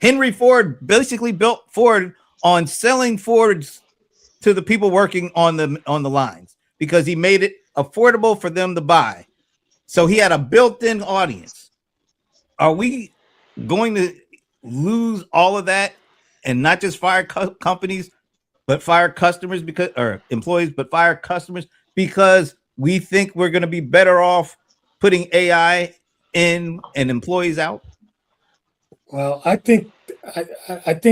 Henry Ford basically built Ford on selling Fords to the people working on the lines, because he made it affordable for them to buy. So he had a built-in audience. Are we going to lose all of that and not just fire companies, but fire customers or employees, but fire customers because we think we're going to be better off putting AI in and employees out? Well, I think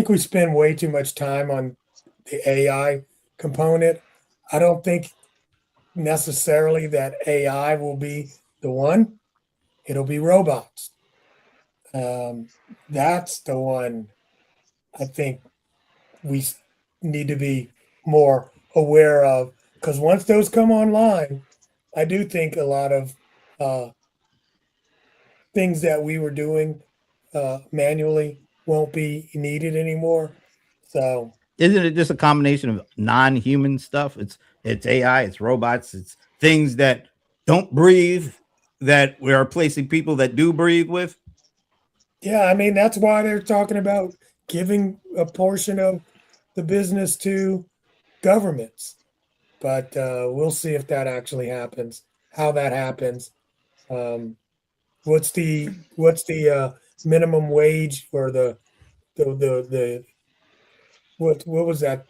we spend way too much time on the AI component. I don't think necessarily that AI will be the one. It'll be robots. That's the one I think we need to be more aware of, because once those come online, I do think a lot of things that we were doing manually won't be needed anymore. So isn't it just a combination of non-human stuff? It's AI, it's robots, it's things that don't breathe that we're replacing people that do breathe with. Yeah, I mean, that's why they're talking about giving a portion of the business to governments. But we'll see if that actually happens, how that happens. What's the minimum wage or the what was that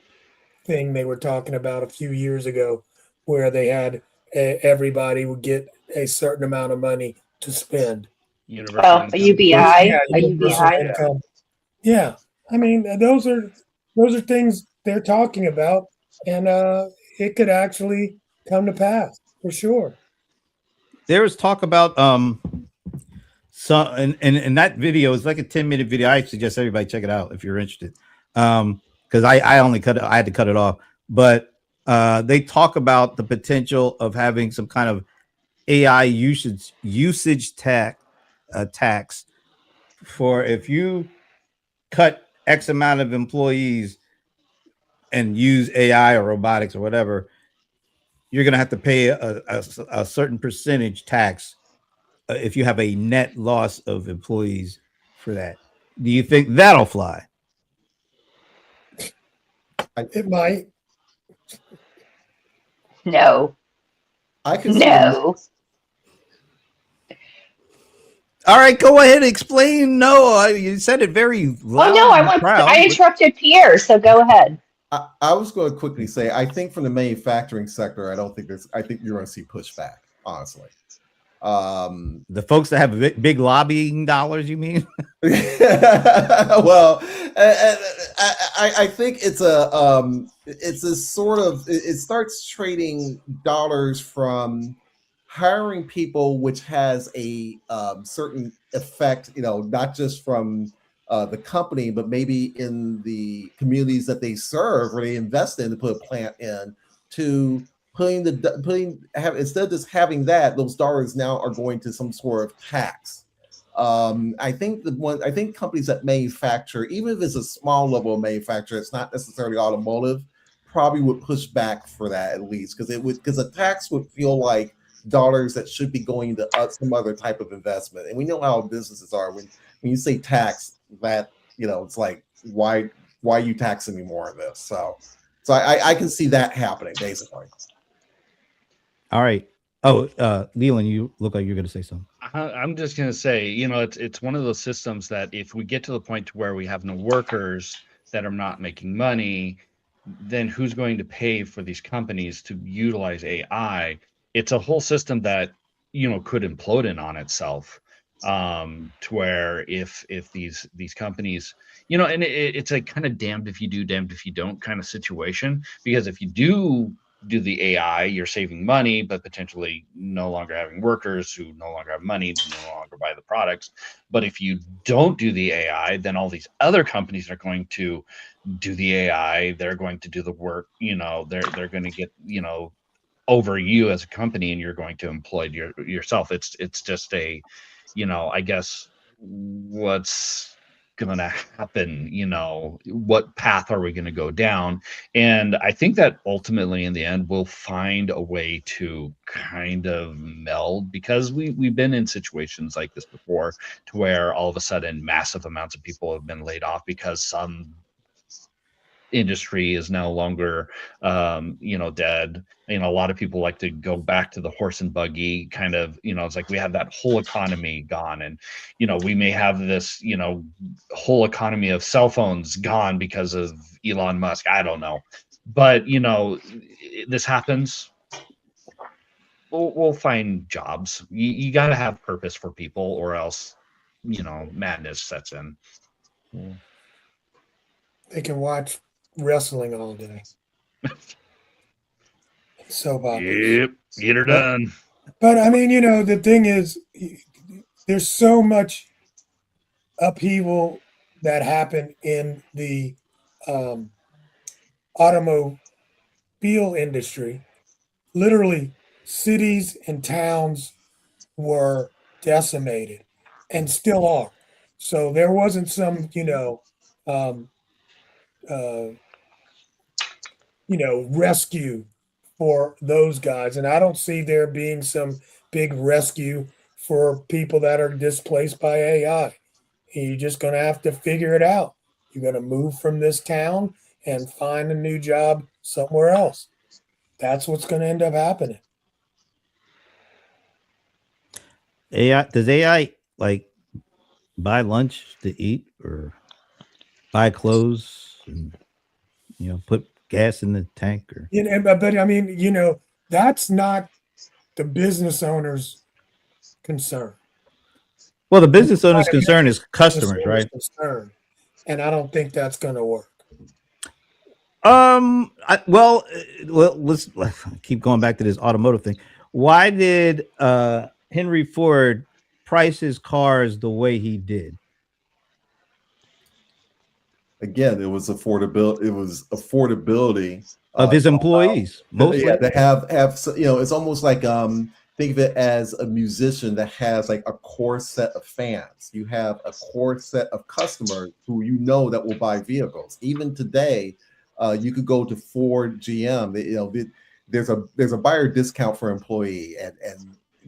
thing they were talking about a few years ago where they had everybody would get a certain amount of money to spend. Universal Oh, a income. UBI, Yeah, a universal UBI. income. Yeah, I mean those are things they're talking about, and it could actually come to pass for sure. There was talk about so and that video is like a 10-minute video. I suggest everybody check it out if you're interested. Because I only cut it, I had to cut it off. But they talk about the potential of having some kind of AI usage tax for if you cut X amount of employees and use AI or robotics or whatever, you're going to have to pay a certain percentage tax if you have a net loss of employees for that. Do you think that'll fly? It might. No, I can see them. no. All right, go ahead and explain. No, you said it very loud. Oh no, and proud. I interrupted Pierre, so go ahead. I was going to quickly say, I think from the manufacturing sector, I think you're going to see pushback, honestly. The folks that have big lobbying dollars, you mean? Well, I think it's a sort of, it starts trading dollars from hiring people, which has a certain effect, not just from the company, but maybe in the communities that they serve or they invest in to put a plant in, to instead of just having that, those dollars now are going to some sort of tax. I think companies that manufacture, even if it's a small level of manufacture, it's not necessarily automotive, probably would push back for that at least, because a tax would feel like dollars that should be going to some other type of investment. And we know how businesses are. When you say tax, that it's like, why are you taxing me more of this? So I can see that happening basically. All right. Oh, Leland, you look like you're going to say something. I'm just going to say, it's one of those systems that if we get to the point to where we have no workers that are not making money, then who's going to pay for these companies to utilize AI? It's a whole system that, could implode in on itself, to where if these companies, and it's a kind of damned if you do, damned if you don't kind of situation, because if you do the AI, you're saving money, but potentially no longer having workers who no longer have money to no longer buy the products. But if you don't do the AI, then all these other companies are going to do the AI. They're going to do the work. They're going to get over you as a company, and you're going to employ yourself. It's just a, I guess what's gonna happen, what path are we going to go down? And I think that ultimately in the end we'll find a way to kind of meld, because we've been in situations like this before, to where all of a sudden massive amounts of people have been laid off because some industry is no longer dead. A lot of people like to go back to the horse and buggy kind of, it's like we have that whole economy gone, and we may have this whole economy of cell phones gone because of Elon Musk. I don't know, but this happens. We'll find jobs. You got to have purpose for people, or else madness sets in. They can watch wrestling all day. Soap operas. Yep, get her done. But I mean, the thing is, there's so much upheaval that happened in the automobile industry. Literally, cities and towns were decimated, and still are. So there wasn't some, rescue for those guys. And I don't see there being some big rescue for people that are displaced by AI. You're just going to have to figure it out. You're going to move from this town and find a new job somewhere else. That's what's going to end up happening. Does AI like buy lunch to eat or buy clothes and put gas in the tank? Or But I mean, that's not the business owner's concern. Well, the business owner's concern is customers, right? Concern, and I don't think that's going to work. Well, let's keep going back to this automotive thing. Why did Henry Ford price his cars the way he did? Again, it was affordability. It was affordability Of his employees, mostly. Yeah, to have it's almost like think of it as a musician that has like a core set of fans. You have a core set of customers who that will buy vehicles. Even today, you could go to Ford, GM. There's a buyer discount for employee, and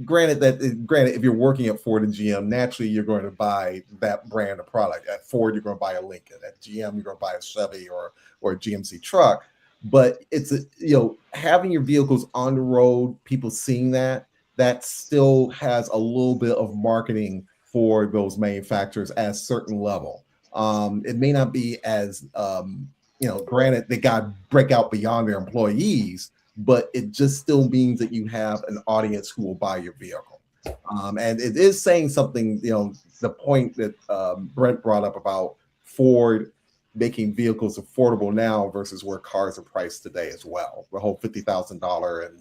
granted, if you're working at Ford and GM, naturally you're going to buy that brand of product. At Ford, you're going to buy a Lincoln. At GM, you're going to buy a Chevy or a GMC truck. But it's having your vehicles on the road, people seeing that still has a little bit of marketing for those manufacturers at a certain level. It may not be as granted, they got to break out beyond their employees, but it just still means that you have an audience who will buy your vehicle. And it is saying something, the point that Brent brought up about Ford making vehicles affordable now versus where cars are priced today as well. The whole $50,000 and,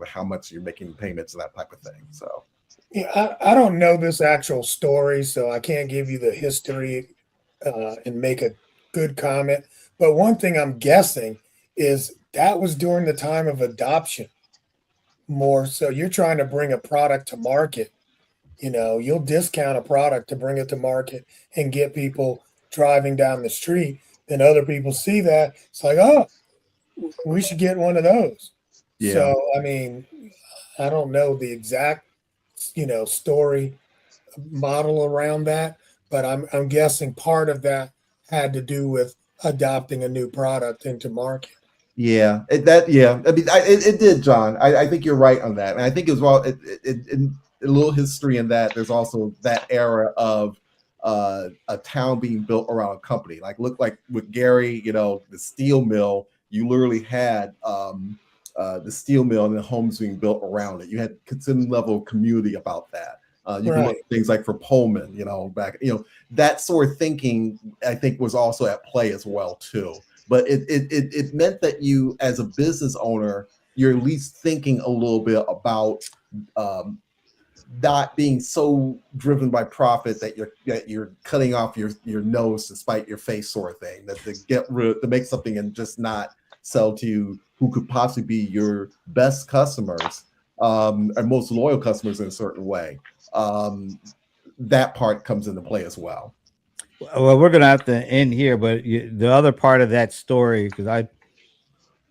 how much you're making payments and that type of thing. So, yeah, I don't know this actual story, so I can't give you the history and make a good comment. But one thing I'm guessing is that was during the time of adoption more. So you're trying to bring a product to market. You'll discount a product to bring it to market and get people driving down the street. Then other people see that. It's like, oh, we should get one of those. Yeah. So, I mean, I don't know the exact, story model around that, but I'm guessing part of that had to do with adopting a new product into market. Yeah, I mean, it did, John. I think you're right on that, and I think as well, a little history in that. There's also that era of a town being built around a company. Look like with Gary, the steel mill. You literally had the steel mill and the homes being built around it. You had some level of community about that. You can look at things like for Pullman, back, that sort of thinking, I think, was also at play as well too. But it meant that you, as a business owner, you're at least thinking a little bit about not being so driven by profit that you're cutting off your nose to spite your face, sort of thing. That to make something and just not sell to you who could possibly be your best customers and most loyal customers in a certain way. That part comes into play as well. Well, we're going to have to end here, but the other part of that story, because I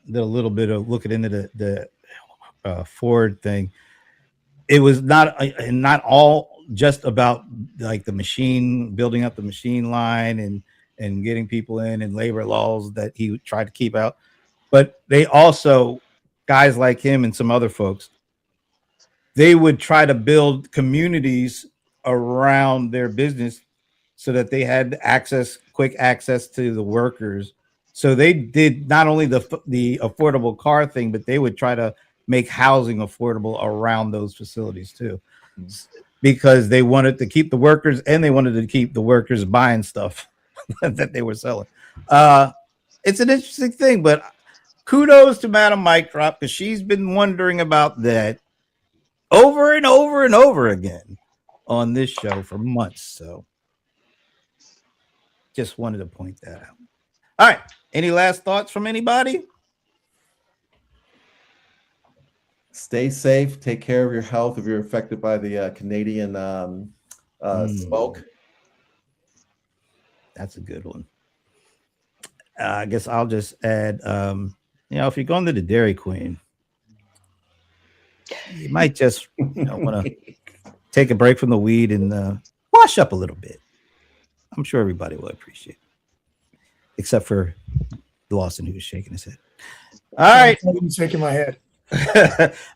did a little bit of looking into the Ford thing, it was not all just about like the machine, building up the machine line and getting people in and labor laws that he tried to keep out. But they also, guys like him and some other folks, they would try to build communities around their business so that they had quick access to the workers. So they did not only the affordable car thing, but they would try to make housing affordable around those facilities too, because they wanted to keep the workers and they wanted to keep the workers buying stuff that they were selling. It's an interesting thing, but kudos to Madam Mike Drop, because she's been wondering about that over and over and over again on this show for months. So just wanted to point that out. All right. Any last thoughts from anybody? Stay safe. Take care of your health if you're affected by the Canadian smoke. That's a good one. I guess I'll just add, if you're going to the Dairy Queen, you might just want to take a break from the weed and wash up a little bit. I'm sure everybody will appreciate it, except for Lawson, who was shaking his head. All right. I'm shaking my head.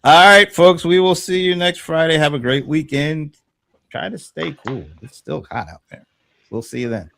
All right, folks. We will see you next Friday. Have a great weekend. Try to stay cool. It's still hot out there. We'll see you then.